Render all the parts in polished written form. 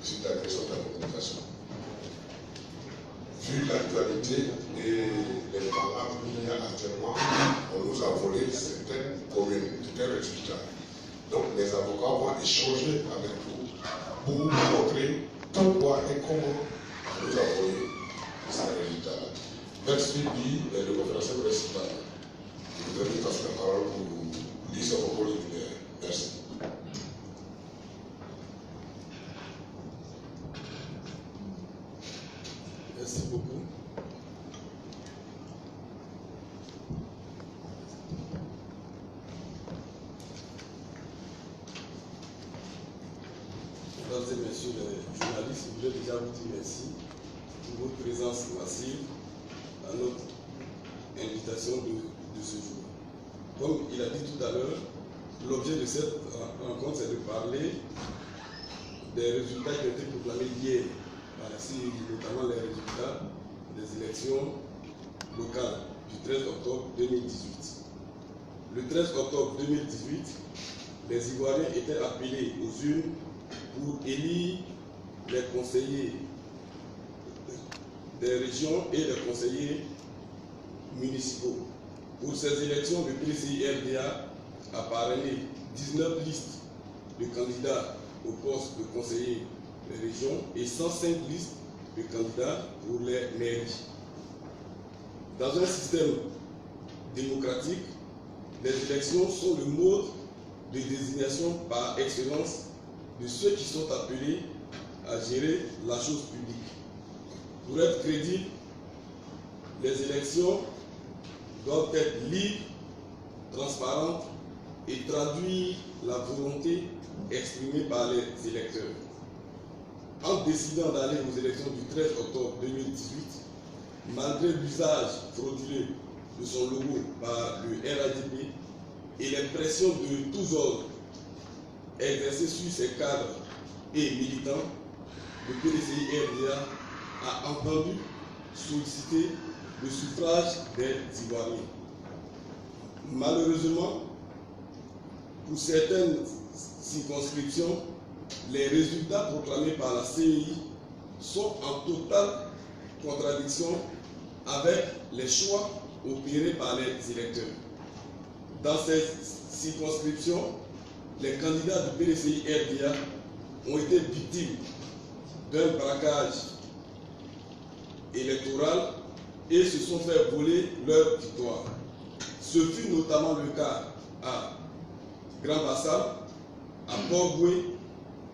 sur la question de la communication. Vu l'actualité et les paragraphes qu'il y a actuellement, on nous a volé certaines communes, certains résultats. Donc les avocats vont échanger avec vous pour vous montrer pourquoi et comment on nous a volé ces résultats-là. Merci, le conférencier principal. Vous avez passé la parole pour vous lire ce propos liminaire. Merci. Merci beaucoup. Mesdames et messieurs les journalistes, je voulais déjà vous dire merci pour votre présence massive à notre invitation de ce jour. Comme il a dit tout à l'heure, l'objet de cette rencontre, c'est de parler des résultats qui ont été proclamés hier par la CEI, notamment les résultats des élections locales du 13 octobre 2018. Le 13 octobre 2018, les Ivoiriens étaient appelés aux urnes pour élire les conseillers des régions et les conseillers municipaux. Pour ces élections, le PCI-RDA a parrainé 19 listes de candidats au poste de conseiller des régions et 105 listes de candidats pour les mairies. Dans un système démocratique, les élections sont le mode de désignation par excellence de ceux qui sont appelés à gérer la chose publique. Pour être crédible, les élections doivent être libres, transparentes et traduire la volonté exprimée par les électeurs. En décidant d'aller aux élections du 13 octobre 2018, malgré l'usage frauduleux de son logo par le RADP et les pressions de tous ordres exercées sur ses cadres et militants, le PDCI-RDA a entendu solliciter le suffrage des Ivoiriens. Malheureusement, pour certaines circonscriptions, les résultats proclamés par la CEI sont en totale contradiction avec les choix opérés par les électeurs. Dans ces circonscriptions, les candidats du PDCI-RDA ont été victimes d'un braquage électoral et se sont fait voler leur victoire. Ce fut notamment le cas à Grand Bassam, à Port-Boué,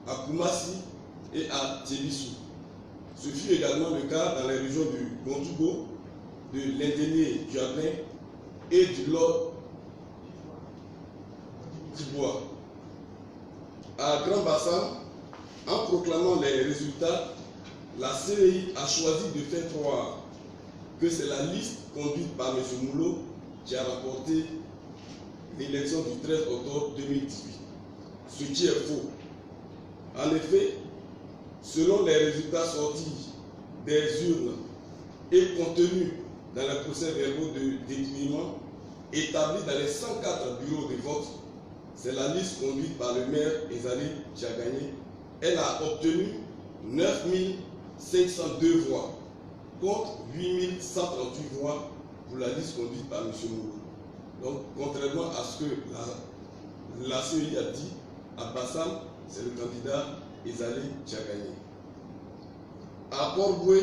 à Koumassi et à Tébissou. Ce fut également le cas dans les régions du Gontougo, de l'Indénié du Ablin et du Lord d'Ivoire. À Grand Bassam, en proclamant les résultats, la CEI a choisi de faire croire que c'est la liste conduite par M. Moulot qui a remporté l'élection du 13 octobre 2018, ce qui est faux. En effet, selon les résultats sortis des urnes et contenus dans les procès-verbaux de dépouillement établis dans les 104 bureaux de vote, c'est la liste conduite par le maire Ezali qui a gagné. Elle a obtenu 9 502 voix contre 8 138 voix pour la liste conduite par M. Moulou. Donc, contrairement à ce que la CEI a dit, à Bassam, c'est le candidat Ezali qui a gagné. À Port-Boué,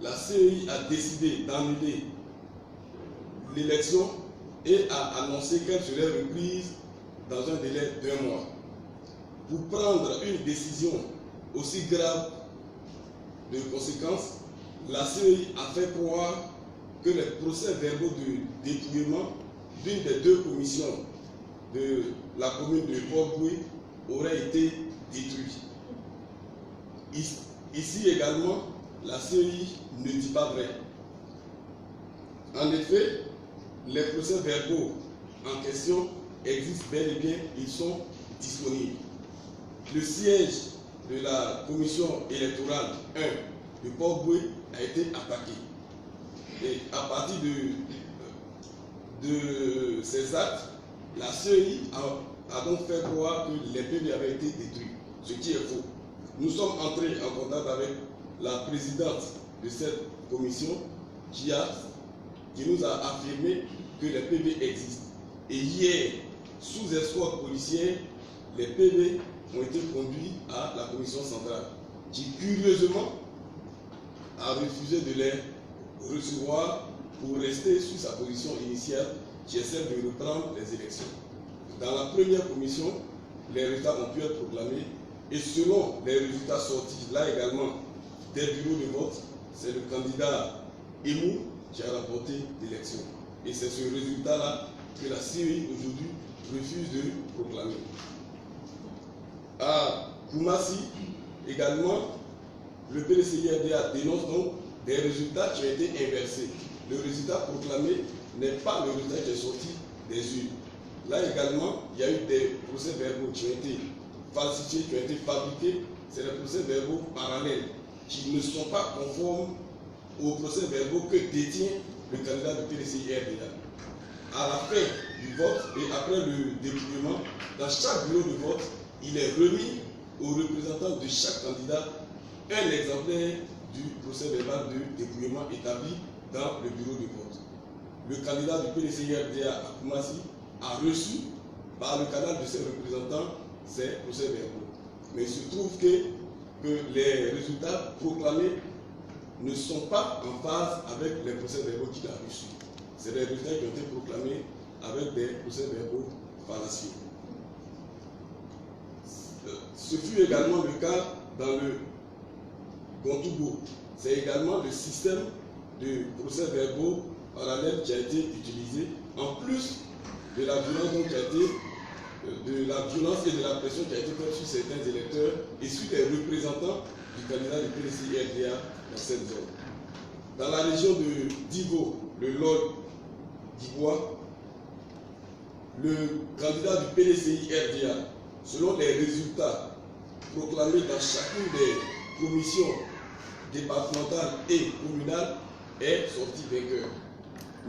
la CEI a décidé d'annuler l'élection et a annoncé qu'elle serait reprise dans un délai d'1 mois. Pour prendre une décision aussi grave de conséquences, la CEI a fait croire que les procès-verbaux de dépouillement d'une des deux commissions de la commune de Port-Boué auraient été détruits. Ici également, la CEI ne dit pas vrai. En effet, les procès-verbaux en question existent bel et bien, ils sont disponibles. Le siège de la commission électorale 1 de Port-Boué a été attaqué. Et à partir de ces actes, la CEI a donc fait croire que les PV avaient été détruits, ce qui est faux. nous sommes entrés en contact avec la présidente de cette commission qui nous a affirmé que les PV existent. Et hier, sous escorte policière, les PV ont été conduits à la commission centrale, qui curieusement a refusé de les recevoir pour rester sur sa position initiale, qui est celle de reprendre les élections. Dans la première commission, les résultats ont pu être proclamés et selon les résultats sortis là également des bureaux de vote, c'est le candidat Emou qui a remporté l'élection. Et c'est ce résultat-là que la CEI aujourd'hui refuse de proclamer. À Koumassi, également, le PDCI-RDA dénonce donc des résultats qui ont été inversés. Le résultat proclamé n'est pas le résultat qui est sorti des urnes. Là également, il y a eu des procès-verbaux qui ont été falsifiés, qui ont été fabriqués. C'est des procès-verbaux parallèles qui ne sont pas conformes aux procès-verbaux que détient le candidat du PDCI-RDA. À la fin du vote et après le dépouillement, dans chaque bureau de vote, il est remis aux représentants de chaque candidat un exemplaire du procès-verbal de dépouillement établi dans le bureau de vote. Le candidat du PDCI-RDA à Koumassi a reçu par le canal de ses représentants ces procès-verbaux. Mais il se trouve que les résultats proclamés ne sont pas en phase avec les procès-verbaux qu'il a reçus. C'est des résultats qui ont été proclamés avec des procès-verbaux fallacieux. Ce fut également le cas dans le Gontougo. C'est également le système de procès-verbaux parallèles qui a été utilisé, en plus de la violence donc, qui a été, de la violence et de la pression qui a été faite sur certains électeurs et sur les représentants du candidat du PDCI-RDA dans cette zone. Dans la région de Divo, le Lord d'Ivoire, le candidat du PDCI-RDA, selon les résultats proclamés dans chacune des commissions départementales et communales, est sorti vainqueur.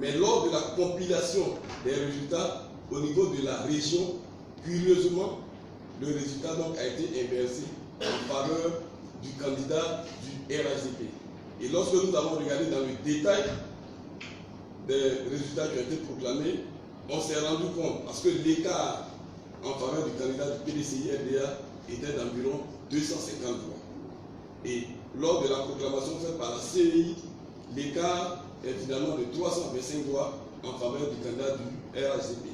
Mais lors de la compilation des résultats au niveau de la région, curieusement, le résultat donc a été inversé en faveur du candidat du RHDP. Et lorsque nous avons regardé dans le détail des résultats qui ont été proclamés, on s'est rendu compte, parce que l'écart en faveur du candidat du PDCI-RDA était d'environ 250 voix. Et lors de la proclamation faite par la CEI, l'écart est finalement de 325 voix en faveur du candidat du RHDP.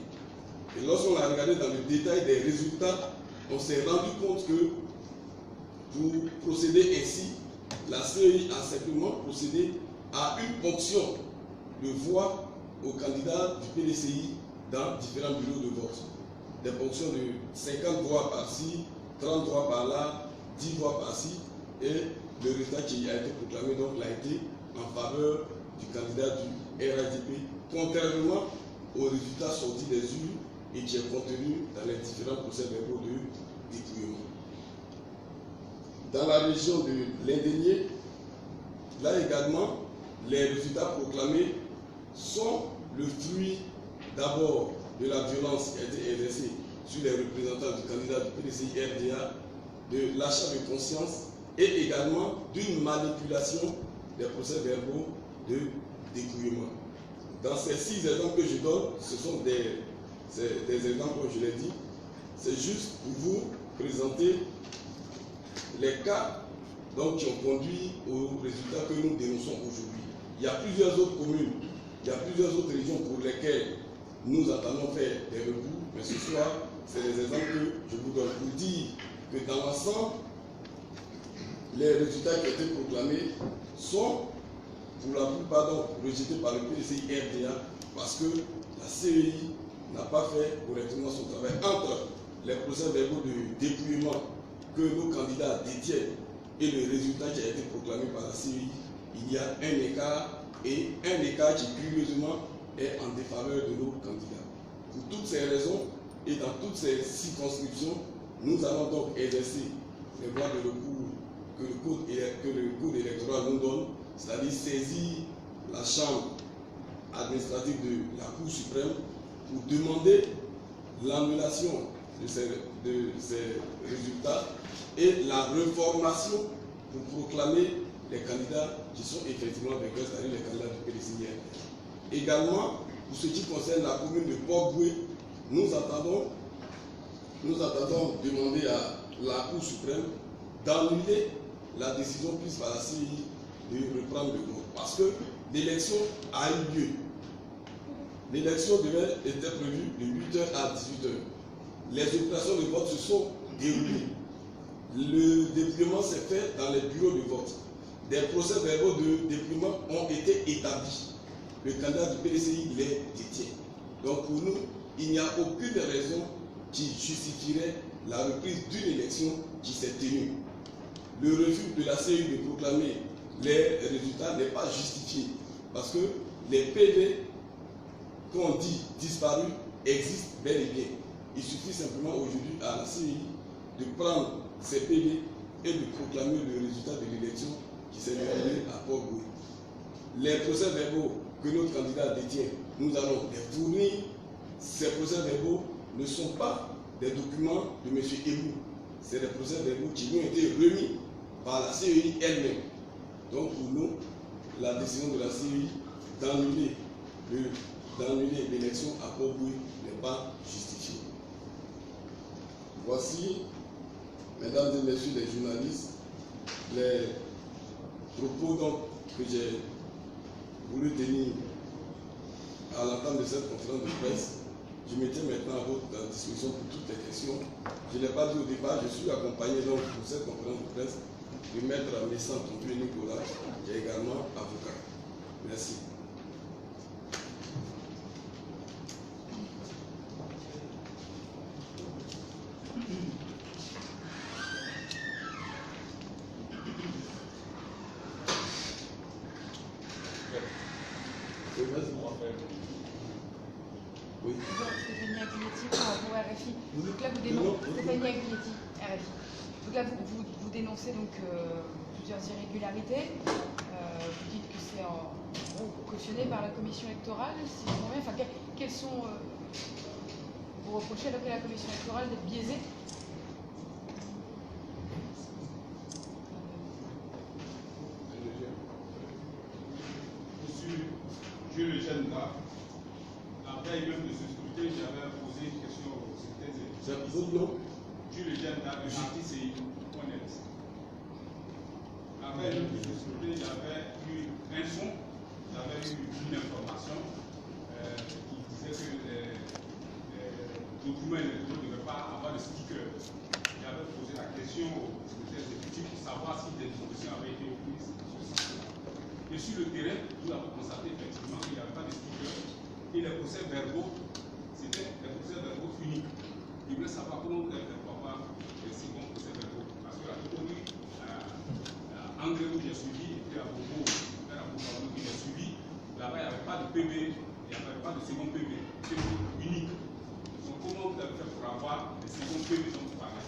Et lorsqu'on a regardé dans le détail des résultats, on s'est rendu compte que pour procéder ainsi, la CEI a simplement procédé à une ponction de voix aux candidats du PDCI dans différents bureaux de vote. Des ponctions de 50 voix par-ci, 30 voix par-là, 10 voix par-ci, et le résultat qui a été proclamé donc l'a été en faveur du candidat du RHDP, contrairement aux résultats sortis des urnes et qui est contenu dans les différents procès-verbaux de dépouillement. Dans la région de l'Indénié, là également, les résultats proclamés sont le fruit d'abord de la violence qui a été exercée sur les représentants du candidat du PDCI-RDA, de l'achat de conscience et également d'une manipulation des procès-verbaux de dépouillement. Dans ces 6 exemples que je donne, ce sont des exemples, comme je l'ai dit, c'est juste pour vous présenter les cas donc, qui ont conduit aux résultats que nous dénonçons aujourd'hui. Il y a plusieurs autres communes, il y a plusieurs autres régions pour lesquelles nous entendons faire des recours, mais ce soir, c'est les exemples que je vous donne pour dire que dans l'ensemble, les résultats qui ont été proclamés sont pour la plupart donc rejetés par le PDCI-RDA parce que la CEI n'a pas fait correctement son travail. Entre les procès-verbaux de dépouillement que nos candidats détiennent et le résultat qui a été proclamé par la CEI, il y a un écart et un écart qui curieusement est en défaveur de nos candidats. Pour toutes ces raisons et dans toutes ces circonscriptions, nous allons donc exercer les voies de recours que le code électoral nous donne, c'est-à-dire saisir la chambre administrative de la Cour suprême pour demander l'annulation de ces résultats et la reformation pour proclamer les candidats qui sont effectivement vainqueurs, c'est-à-dire les candidats du PDC. Également, pour ce qui concerne la commune de Port-Boué, nous attendons demander à la Cour suprême d'annuler la décision prise par la CI de reprendre le vote. Parce que l'élection a eu lieu. L'élection était prévue de 8h à 18h. Les opérations de vote se sont déroulées. Le dépouillement s'est fait dans les bureaux de vote. Des procès-verbaux de dépouillement ont été établis. Le candidat du PDCI les détient. Donc pour nous, il n'y a aucune raison qui justifierait la reprise d'une élection qui s'est tenue. Le refus de la CEI de proclamer les résultats n'est pas justifié parce que les PV qu'on dit disparus existent bel et bien. Il suffit simplement aujourd'hui à la CEI de prendre ces PV et de proclamer le résultat de l'élection qui s'est déroulée à Port-Boué. Les procès-verbaux que notre candidat détient, nous allons les fournir. Ces procès-verbaux ne sont pas des documents de M. Ebou. C'est des procès-verbaux qui lui ont été remis par la CEI elle-même. Donc pour nous, la décision de la CEI d'annuler l'élection à Port-Boué n'est pas justifiée. Voici, mesdames et messieurs les journalistes, les propos donc, que j'ai voulu tenir à l'entame de cette conférence de presse. Je me tiens maintenant à votre disposition pour toutes les questions. Je ne l'ai pas dit au départ, je suis accompagné donc pour cette conférence de presse du maître Messant Tontu Nicolas, qui est également avocat. Merci. Oui. Stéphanie Aguilletti pour RFI. Donc là, vous dénoncez Stéphanie Aguilletti, RFI. Donc là, vous dénoncez donc plusieurs irrégularités. Vous dites que c'est en gros cautionné par la commission électorale. Si je comprends bien, enfin, quels sont vous reprochez d'après la commission électorale d'être biaisée? Monsieur le jeune là, la veille même de ce scrutin, j'avais posé une question au secrétaire exécutif. C'est votre nom? Jules Jeune là, de parti CI.net. La veille même de ce scrutin, j'avais eu un son, j'avais eu une information qui disait que les documents électoraux ne devaient pas avoir de sticker. J'avais posé la question au secrétaire exécutif pour savoir si des dispositions avaient été prises sur ce site. Et sur le terrain, nous avons constaté effectivement qu'il n'y avait pas de sticker et les procès-verbaux, c'était des procès-verbaux uniques. Je voulais savoir comment vous avez fait pour avoir les seconds procès-verbaux. Parce que la Tokonie, André où j'ai suivi, et puis à Bobo, où j'ai suivi, là-bas il n'y avait pas de PV, il n'y avait pas de second PV, c'était unique. Donc comment vous avez fait pour avoir les seconds PV dont vous parlez?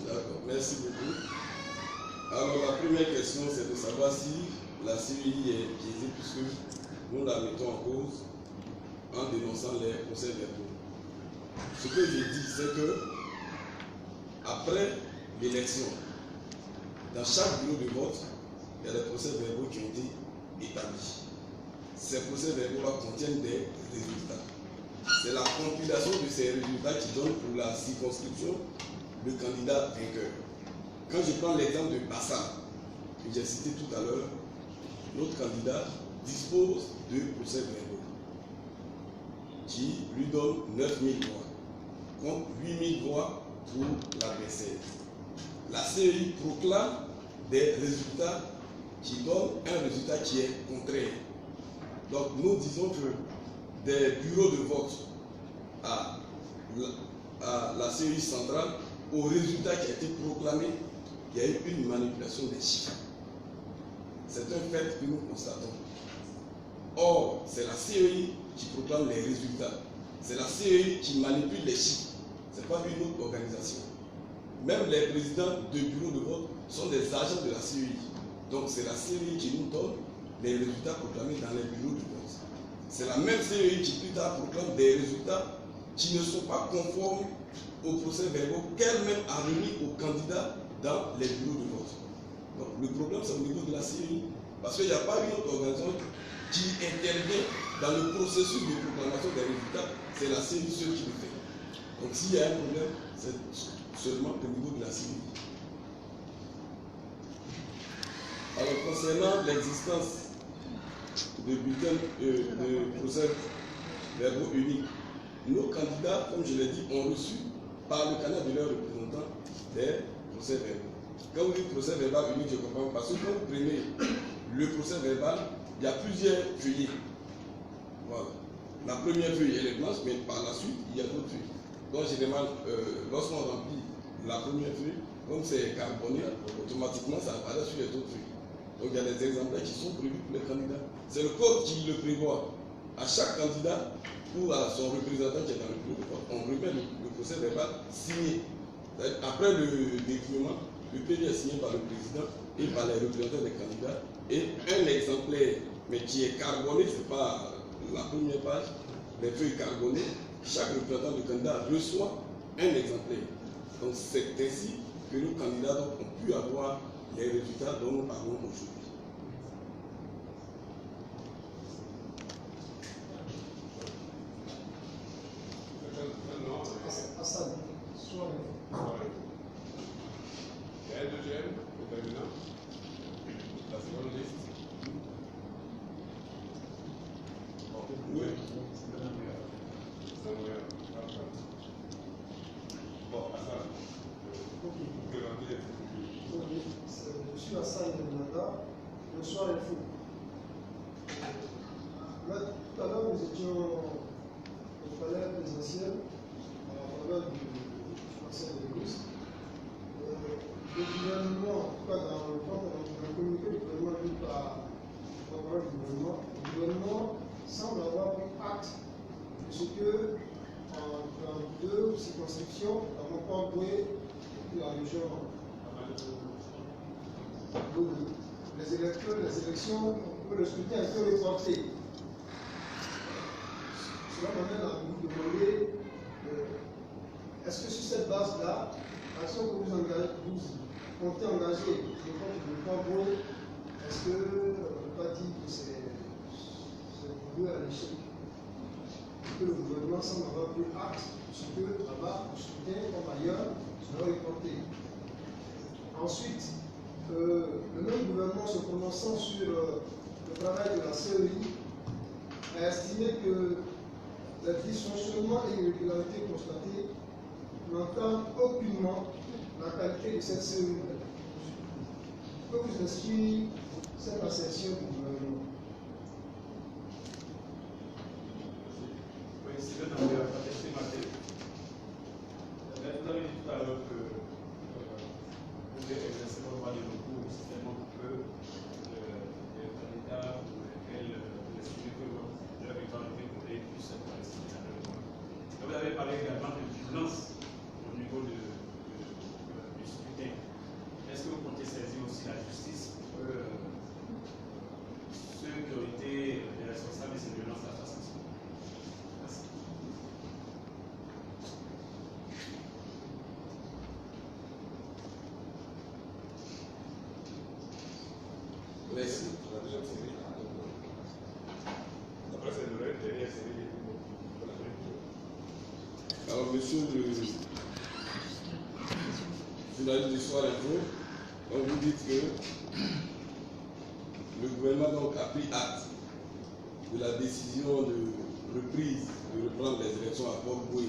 D'accord, merci beaucoup. Alors la première question, c'est de savoir si la CEI est biaisée puisque nous la mettons en cause en dénonçant les procès-verbaux. Ce que j'ai dit, c'est que après l'élection, dans chaque bureau de vote, il y a des procès-verbaux qui ont été établis. Ces procès-verbaux contiennent des résultats. C'est la compilation de ces résultats qui donne pour la circonscription le candidat vainqueur. Quand je prends l'exemple de Bassam, que j'ai cité tout à l'heure, notre candidat dispose de procès-verbaux qui lui donnent 9000 voix, contre 8000 voix pour l'adversaire. La CEI proclame des résultats qui donnent un résultat qui est contraire. Donc nous disons que des bureaux de vote à la CEI centrale, au résultat qui a été proclamé, il y a eu une manipulation des chiffres. C'est un fait que nous constatons. Or, c'est la CEI qui proclame les résultats. C'est la CEI qui manipule les chiffres. Ce n'est pas une autre organisation. Même les présidents de bureaux de vote sont des agents de la CEI. Donc c'est la CEI qui nous donne les résultats proclamés dans les bureaux de vote. C'est la même CEI qui plus tard proclame des résultats qui ne sont pas conformes aux procès-verbaux qu'elle-même a remis aux candidats dans les bureaux de vote. Donc le problème c'est au niveau de la CEI. Parce qu'il n'y a pas une autre organisation qui intervient dans le processus de proclamation des résultats. C'est la CEI seule qui le fait. Donc s'il y a un problème, c'est seulement au niveau de la CEI. Alors concernant l'existence de bulletins de procès-verbaux uniques, nos candidats, comme je l'ai dit, ont reçu par le canal de leurs représentants des procès-verbaux. Quand vous dites procès-verbal unique, je comprends parce que quand vous prenez le procès-verbal, il y a plusieurs feuillets. Voilà. La première feuille, elle est blanche, mais par la suite, il y a d'autres feuilles. Donc, généralement, lorsqu'on remplit la première feuille, comme c'est carboné, automatiquement, ça apparaît sur les autres feuilles. Donc, il y a des exemplaires qui sont prévus pour les candidats. C'est le code qui le prévoit. À chaque candidat ou à son représentant qui est dans le bureau de vote, on remet le procès-verbal signé. Après le dépouillement, le PV est signé par le président et par les représentants des candidats. Et un exemplaire, mais qui est carboné, ce n'est pas la première page, les feuilles carbonées, chaque représentant du candidat reçoit un exemplaire. Donc c'est ainsi que nos candidats ont pu avoir les résultats dont nous parlons aujourd'hui. Hassan, soit il y a un deuxième déterminant. La seconde liste. Oui. Bon, Hassan, vous présentez je suis Hassan Nada, le soir est fou. Là, tout à l'heure, nous étions au palais présidentiel en faveur du Conseil de ministres. Le gouvernement, en tout cas dans le communiqué du gouvernement vu par le porte-parole du gouvernement semble avoir pris acte de ce que dans deux circonscriptions, à Montpellier et la région, les élections pour le scrutin a été reporté. Cela m'amène à vous demander est-ce que sur cette base-là, l'action que vous comptez engager le Congo, est-ce que on ne peut pas dire que c'est voué à l'échec? Que le gouvernement semble avoir pris acte de ce que là-bas, le scrutin comme ailleurs, sera reporté. Ensuite, le même gouvernement se prononçant sur le travail de la CEI a estimé que les dysfonctionnements et irrégularités constatées n'entament aucunement la qualité de cette CEI. Je peux vous expliquer cette assertion du gouvernement. Oui, c'est dans la question matin. Vous avez dit tout à l'heure que vous devez exercer votre droit de recours seulement que les candidats ou les sujets que leur éventualité pourrait puissent être estimés à leur droit. Vous avez parlé également de vigilance au niveau du scrutin. Est-ce que vous comptez saisir aussi la justice pour ceux qui ont été les responsables de ces violences à face? Merci. Merci. la deuxième série. Après, c'est la dernière série. Alors, monsieur le journaliste du Soir Info, on vous dit que le gouvernement donc a pris acte de la décision de reprise, de reprendre les élections à Port-Boué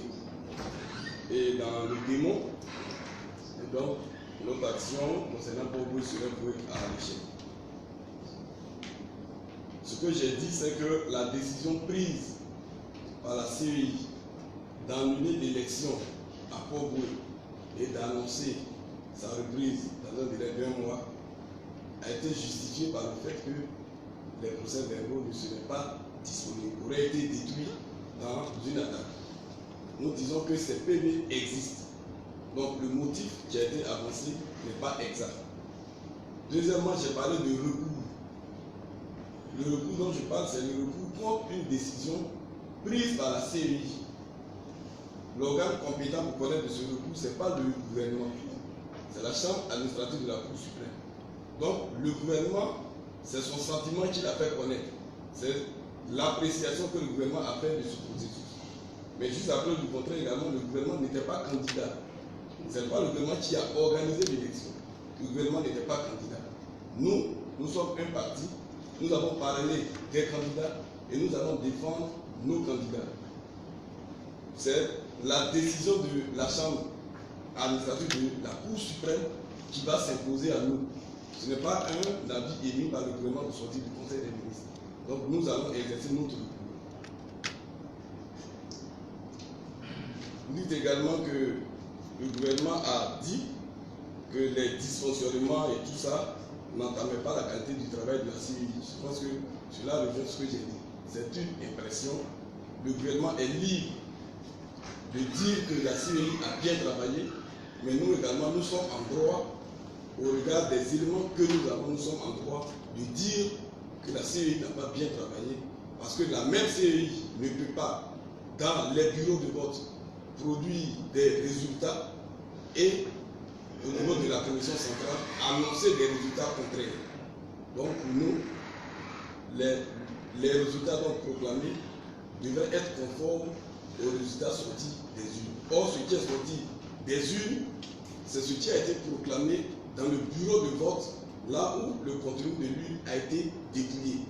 et dans le démon. Et donc, notre action concernant Port-Boué serait vouée à l'échec. Ce que j'ai dit, c'est que la décision prise par la CEI d'annuler l'élection à Port-Boué et d'annoncer sa reprise dans un délai d'1 mois a été justifiée par le fait que les procès-verbaux ne seraient pas disponibles, auraient été détruits dans une attaque. nous disons que ces PV existent. Donc le motif qui a été avancé n'est pas exact. Deuxièmement, j'ai parlé de recours. Le recours dont je parle, c'est le recours contre une décision prise par la CEI. L'organe compétent pour connaître de ce recours, ce n'est pas le gouvernement, c'est la Chambre administrative de la Cour suprême. Donc le gouvernement, c'est son sentiment qu'il a fait connaître. C'est l'appréciation que le gouvernement a fait de ce processus. Mais juste après du contraire également, le gouvernement n'était pas candidat. Ce n'est pas le gouvernement qui a organisé l'élection. Le gouvernement n'était pas candidat. Nous sommes un parti, nous avons parlé des candidats et nous allons défendre nos candidats. C'est la décision de la Chambre administrative de la Cour suprême qui va s'imposer à nous. Ce n'est pas un avis émis par le gouvernement de sortie du Conseil des ministres. Donc nous allons exercer notre recours. Vous dites également que le gouvernement a dit que les dysfonctionnements et tout ça n'entamaient pas la qualité du travail de la CEI. Je pense que cela revient à ce que j'ai dit. C'est une impression. Le gouvernement est libre de dire que la CEI a bien travaillé, mais nous également, nous sommes en droit, au regard des éléments que nous avons, nous sommes en droit de dire que la CEI n'a pas bien travaillé, parce que la même CEI ne peut pas, dans les bureaux de vote, produire des résultats et au niveau de la commission centrale, annoncer des résultats contraires. Donc pour nous, les résultats donc proclamés devraient être conformes aux résultats sortis des urnes. Or, ce qui est sorti des urnes, c'est ce qui a été proclamé dans le bureau de vote, là où le contenu de l'urne a été déplié.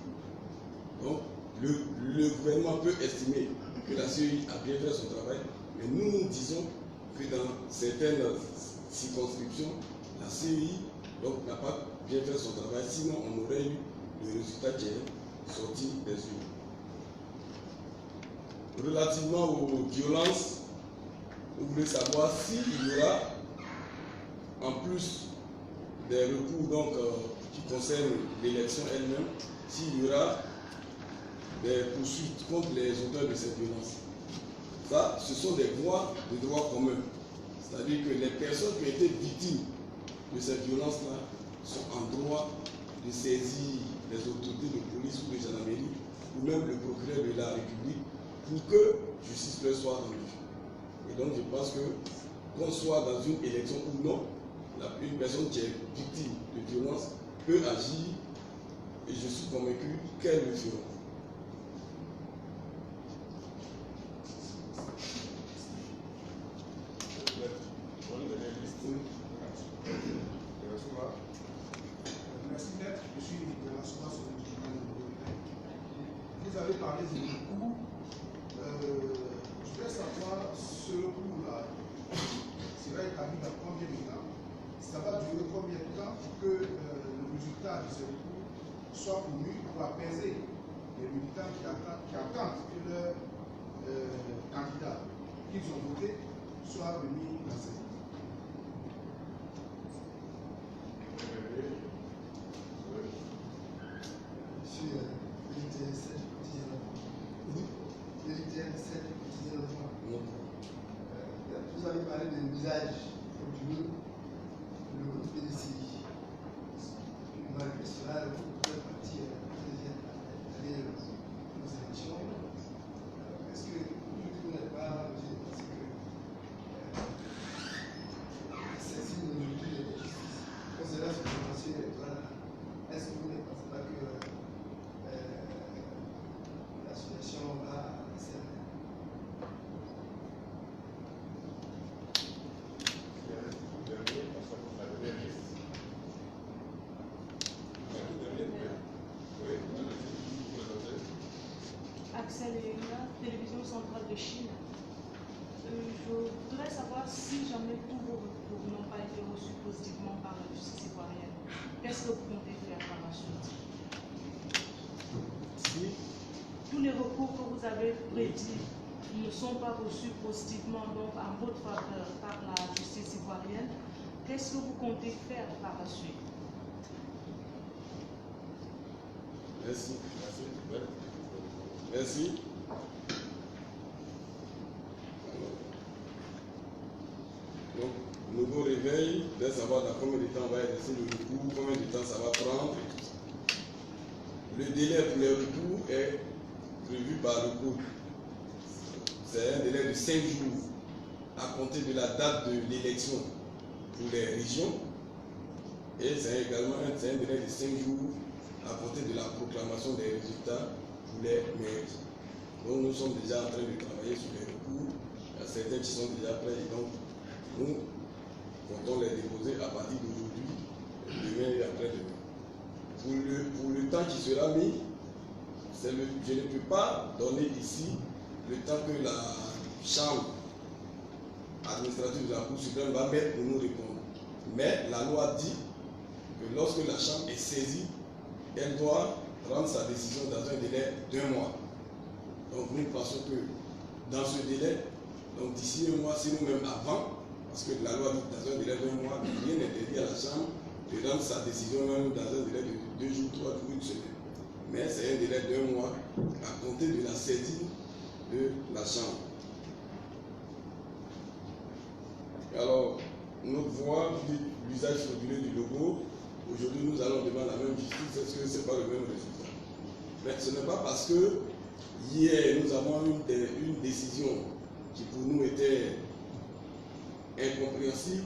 Donc, le gouvernement peut estimer que la CEI a bien fait son travail, mais nous disons que dans certaines circonscriptions, la CEI n'a pas bien fait son travail, sinon on aurait eu le résultat qui est sorti des urnes. Relativement aux violences, vous voulez savoir s'il y aura, en plus des recours qui concernent l'élection elle-même, s'il y aura des poursuites contre les auteurs de cette violence. Ça, ce sont des voies de droit commun. C'est-à-dire que les personnes qui ont été victimes de cette violence-là sont en droit de saisir les autorités de police ou de gendarmerie, ou même le procureur de la République, pour que justice leur soit rendue. Et donc je pense que qu'on soit dans une élection ou non, une personne qui est victime de violence peut agir, et je suis convaincu qu'elle le fera. Merci maître, je suis Nicolas Souma, sur le tribunal de Beauvais. Vous avez parlé de recours. Je voudrais savoir ce recours-là sera établi dans combien de temps? Ça va durer combien de temps pour que le résultat de ce recours soit connu pour apaiser les militants qui attendent que leur candidat qu'ils ont voté soit remis dans cette. Vous avez parlé de l'usage du groupe PDCI. Malgré cela, le groupe est parti aller aux élections. Est-ce que vous n'êtes pas parce que c'est signe aujourd'hui de justice concernant ce potentiel électoral? Est-ce que vous ne pensez pas que la situation va servir? Axel Léna, télévision centrale de Chine. Je voudrais savoir si jamais tous vos recours n'ont pas été reçus positivement par la justice ivoirienne. Qu'est-ce que vous comptez faire par la suite? Si tous les recours que vous avez prédits ne sont pas reçus positivement donc en votre faveur par la justice ivoirienne, qu'est-ce que vous comptez faire par la suite? Merci. Merci. réveil, de savoir dans combien de temps on va exercer le recours, combien de temps ça va prendre. Le délai pour les recours est prévu par le code. C'est un délai de 5 jours à compter de la date de l'élection pour les régions. Et c'est également un délai de 5 jours à compter de la proclamation des résultats pour les mairies. Donc nous sommes déjà en train de travailler sur les recours. Il y a certains qui sont déjà prêts et donc nous comptons les déposer à partir d'aujourd'hui, demain et après-demain. Pour le temps qui sera mis, je ne peux pas donner ici le temps que la chambre administrative de la Cour suprême va mettre pour nous répondre. Mais la loi dit que lorsque la chambre est saisie, elle doit rendre sa décision dans un délai d'1 mois. Donc nous pensons que dans ce délai, donc d'ici 1 mois, sinon même avant, parce que la loi dit dans un délai d'1 mois, rien n'interdit à la chambre de rendre sa décision même dans un délai de 2 jours, 3 jours, 1 semaine. Mais c'est un délai d'1 mois à compter de la saisie de la chambre. Alors, notre voix, l'usage frauduleux du logo, aujourd'hui nous allons devant la même justice, est-ce que ce n'est pas le même résultat? Mais ce n'est pas parce que hier nous avons une décision qui pour nous était incompréhensible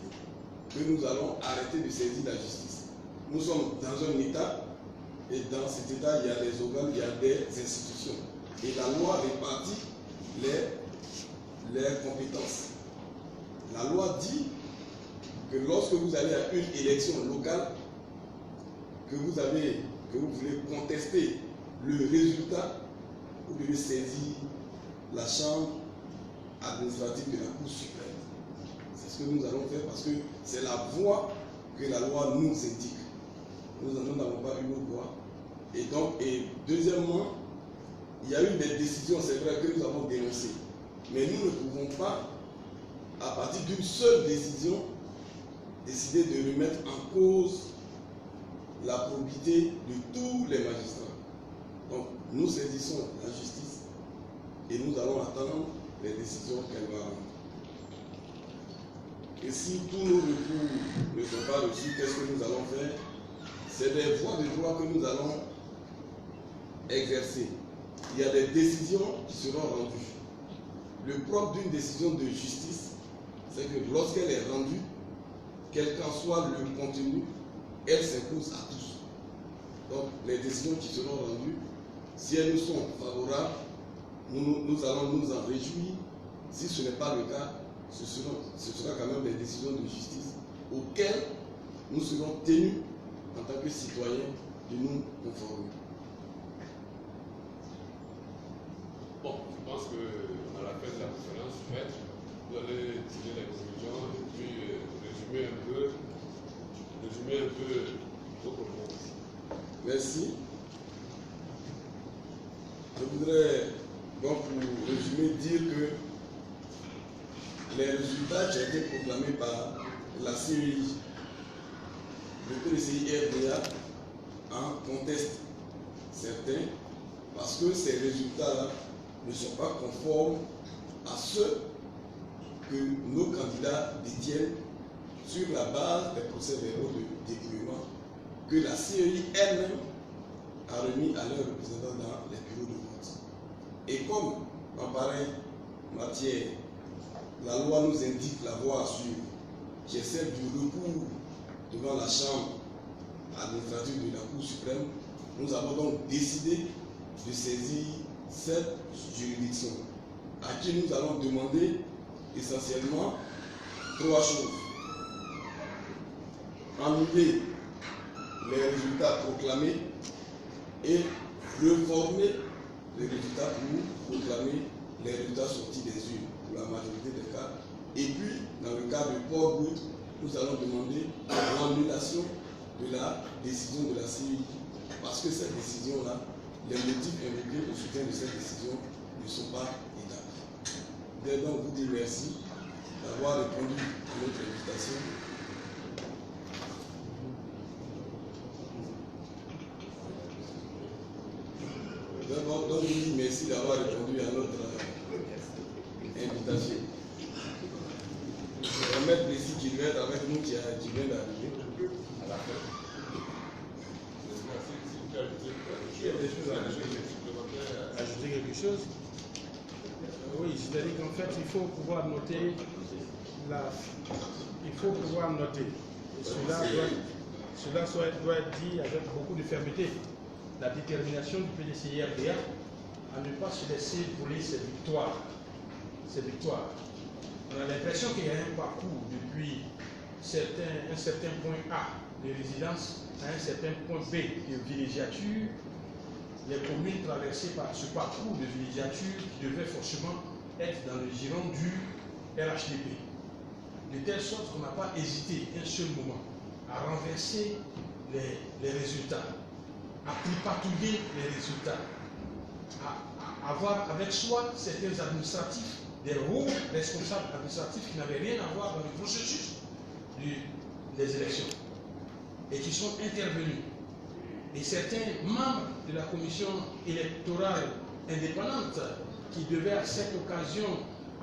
que nous allons arrêter de saisir la justice. Nous sommes dans un État et dans cet État il y a des organes, il y a des institutions. Et la loi répartit les compétences. La loi dit que lorsque vous allez à une élection locale, que vous voulez contester le résultat, vous devez saisir la chambre administrative de la Cour suprême. C'est ce que nous allons faire parce que c'est la voie que la loi nous indique. Nous n'avons pas une autre voie. Et deuxièmement, il y a eu des décisions, c'est vrai, que nous avons dénoncées. Mais nous ne pouvons pas, à partir d'une seule décision, décider de remettre en cause la probité de tous les magistrats. Donc, nous saisissons la justice et nous allons attendre les décisions qu'elle va rendre. Et si tous nos recours ne sont pas reçus, qu'est-ce que nous allons faire? C'est des voies de droit que nous allons exercer. Il y a des décisions qui seront rendues. Le propre d'une décision de justice, c'est que lorsqu'elle est rendue, quel qu'en soit le contenu, elle s'impose à tous. Donc, les décisions qui seront rendues, si elles nous sont favorables, nous allons nous en réjouir. Si ce n'est pas le cas, ce sera quand même des décisions de justice auxquelles nous serons tenus en tant que citoyens de nous conformer. Bon, je pense qu'à la fin de la conférence, vous allez tirer les conclusions et puis résumer un peu vos propos. Merci. Je voudrais, donc, pour résumer, dire que les résultats qui ont été proclamés par la CEI, le PCI-RDA, en conteste certains, parce que ces résultats-là ne sont pas conformes à ceux que nos candidats détiennent sur la base des procès-verbaux de dépouillement que la CEI elle-même a remis à leurs représentants dans les bureaux de vote. Et comme en pareille matière, la loi nous indique la voie à suivre, qui est celle du recours devant la Chambre administrative de la Cour suprême, nous avons donc décidé de saisir cette juridiction, à qui nous allons demander essentiellement 3 choses. Annuler les résultats proclamés et reformer les résultats pour proclamer les résultats sortis des urnes pour la majorité des cas. Et puis, dans le cas de Port-Brut, nous allons demander l'annulation de la décision de la CEI. Parce que cette décision-là, les motifs invoqués au soutien de cette décision ne sont pas établis. Je voudrais donc vous dire merci d'avoir répondu à notre invitation. Donc, je vous dis merci d'avoir répondu à notre invitation. Je vais remettre ici qui qui devait être avec nous qui vient d'arriver à la fin. Ajouter quelque chose? Oui, c'est-à-dire qu'en fait, il faut pouvoir noter et cela doit être dit avec beaucoup de fermeté. La détermination du PDCI-RDA à ne pas se laisser voler ses victoires. On a l'impression qu'il y a un parcours depuis un certain point A de résidence à un certain point B de villégiature. Les communes traversées par ce parcours de villégiature qui devait forcément être dans le giron du RHDP. De telle sorte qu'on n'a pas hésité un seul moment à renverser les résultats, à tripatouiller les résultats, à avoir avec soi certains administratifs, des hauts responsables administratifs qui n'avaient rien à voir dans le processus des élections et qui sont intervenus. Et certains membres de la commission électorale indépendante qui devaient à cette occasion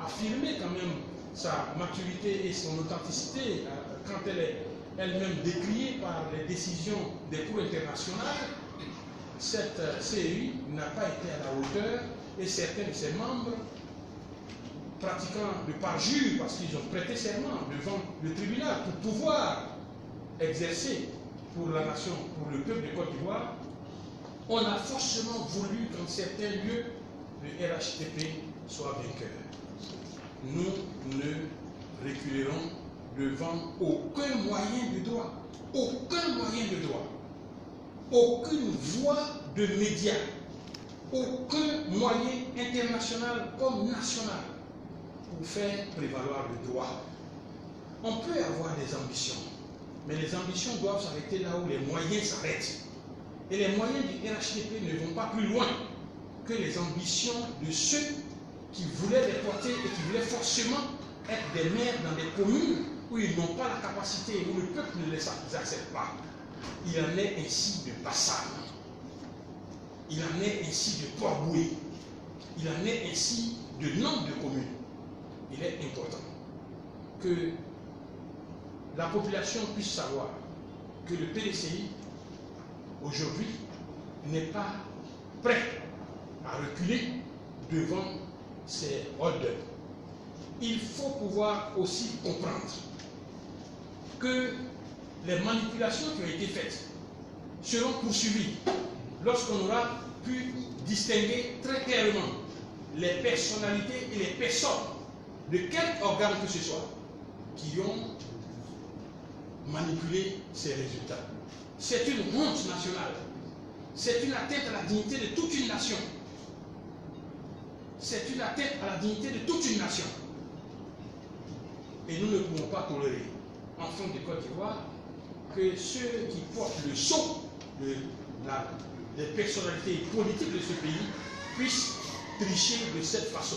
affirmer quand même sa maturité et son authenticité quand elle est elle-même décriée par les décisions des cours internationales, cette CEI n'a pas été à la hauteur et certains de ses membres, pratiquant de parjure parce qu'ils ont prêté serment devant le tribunal pour pouvoir exercer pour la nation, pour le peuple de Côte d'Ivoire, on a forcément voulu qu'en certains lieux, le RHDP soit vainqueur. Nous ne reculerons devant aucun moyen de droit, aucune voie de médias, aucun moyen international comme national pour faire prévaloir le droit. On peut avoir des ambitions, mais les ambitions doivent s'arrêter là où les moyens s'arrêtent. Et les moyens du RHDP ne vont pas plus loin que les ambitions de ceux qui voulaient les porter et qui voulaient forcément être des maires dans des communes où ils n'ont pas la capacité, où le peuple ne les accepte pas. Il en est ainsi de Bassam. Il en est ainsi de Port-Boué. Il en est ainsi de nombre de communes. Il est important que la population puisse savoir que le PDCI, aujourd'hui, n'est pas prêt à reculer devant ces hold-up. Il faut pouvoir aussi comprendre que les manipulations qui ont été faites seront poursuivies lorsqu'on aura pu distinguer très clairement les personnalités et les personnes de quel organe que ce soit qui ont manipulé ces résultats. C'est une honte nationale. C'est une atteinte à la dignité de toute une nation. C'est une atteinte à la dignité de toute une nation. Et nous ne pouvons pas tolérer, en fond de Côte d'Ivoire, que ceux qui portent le sceau des personnalités politiques de ce pays puissent tricher de cette façon.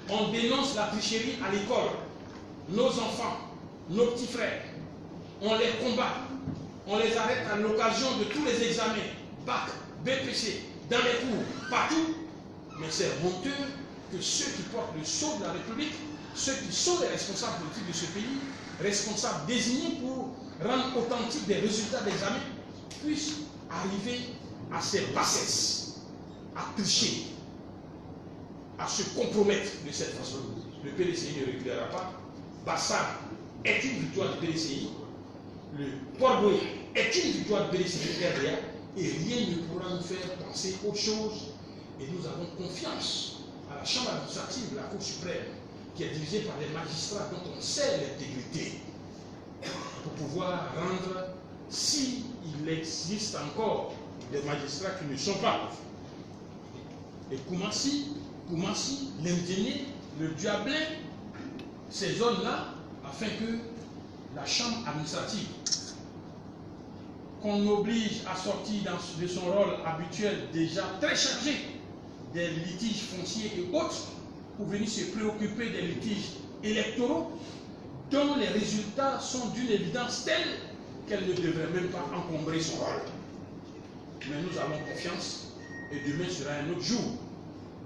On dénonce la tricherie à l'école. Nos enfants, nos petits frères, on les combat. On les arrête à l'occasion de tous les examens, BAC, BPC, dans les cours, partout. Mais c'est honteux que ceux qui portent le sceau de la République, ceux qui sont les responsables politiques de ce pays, responsables désignés pour rendre authentiques des résultats d'examen, puissent arriver à ces bassesses, à tricher, à se compromettre de cette façon. Le PDCI ne reculera pas. Bassam est une victoire du PDCI. Le Port-Boué est une victoire du PDCI-RDA et rien ne pourra nous faire penser autre chose. Et nous avons confiance à la Chambre administrative de la Cour suprême qui est dirigée par des magistrats dont on sait l'intégrité pour pouvoir rendre, s'il existe encore des magistrats qui ne sont pas. Et Koumassi, l'Indéné, le Diablin, ces zones-là, afin que la Chambre administrative, qu'on oblige à sortir de son rôle habituel déjà très chargé des litiges fonciers et autres, pour venir se préoccuper des litiges électoraux, dont les résultats sont d'une évidence telle qu'elle ne devrait même pas encombrer son rôle. Mais nous avons confiance et demain sera un autre jour.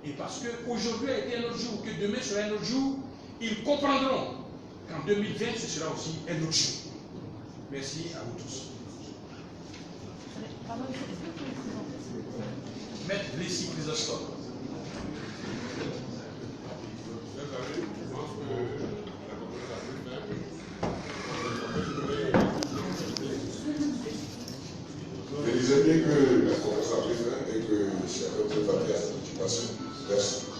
Et parce qu'aujourd'hui a été un autre jour, que demain sera un autre jour, ils comprendront qu'en 2020, ce sera aussi un autre jour. Merci à vous tous. Pardon, est-ce que vous pouvez présenter, s'il vous plaît? Maître Blessy Chrysostome. Je pense que la conférence a pu faire. Je disais bien que la conférence a pris fin et que chacun peut vaquer à sa occupation. Merci.